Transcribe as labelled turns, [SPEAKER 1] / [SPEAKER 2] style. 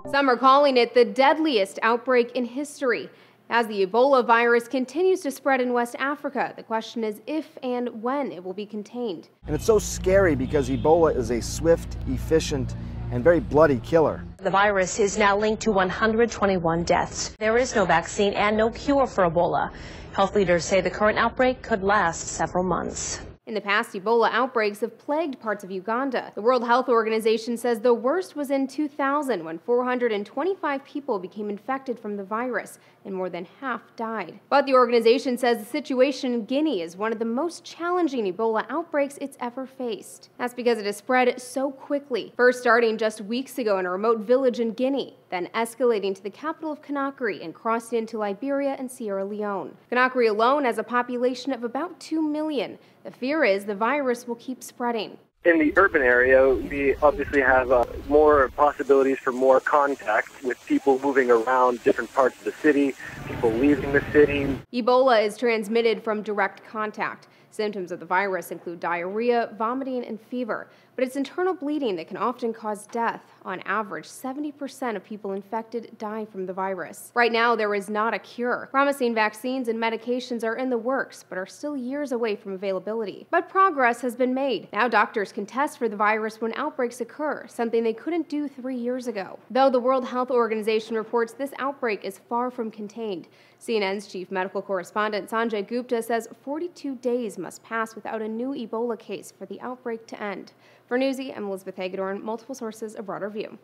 [SPEAKER 1] Some are calling it the deadliest outbreak in history. As the Ebola virus continues to spread in West Africa, the question is if and when it will be contained.
[SPEAKER 2] And it's so scary because Ebola is a swift, efficient, and very bloody killer.
[SPEAKER 3] The virus is now linked to 121 deaths. There is no vaccine and no cure for Ebola. Health leaders say the current outbreak could last several months.
[SPEAKER 1] In the past, Ebola outbreaks have plagued parts of Uganda. The World Health Organization says the worst was in 2000 when 425 people became infected from the virus and more than half died. But the organization says the situation in Guinea is one of the most challenging Ebola outbreaks it's ever faced. That's because it has spread so quickly, first starting just weeks ago in a remote village in Guinea, then escalating to the capital of Conakry and crossing into Liberia and Sierra Leone. Conakry alone has a population of about 2 million. The fear is the virus will keep spreading.
[SPEAKER 4] In the urban area, we obviously have more possibilities for more contact with people moving around different parts of the city, people leaving the city.
[SPEAKER 1] Ebola is transmitted from direct contact. Symptoms of the virus include diarrhea, vomiting, and fever, but it's internal bleeding that can often cause death. On average, 70% of people infected die from the virus. Right now, there is not a cure. Promising vaccines and medications are in the works, but are still years away from availability. But progress has been made. Now doctors can test for the virus when outbreaks occur, something they couldn't do 3 years ago. Though the World Health Organization reports this outbreak is far from contained. CNN's chief medical correspondent Sanjay Gupta says 42 days must pass without a new Ebola case for the outbreak to end. For Newsy, I'm Elizabeth Hagedorn, multiple sources, a broader view.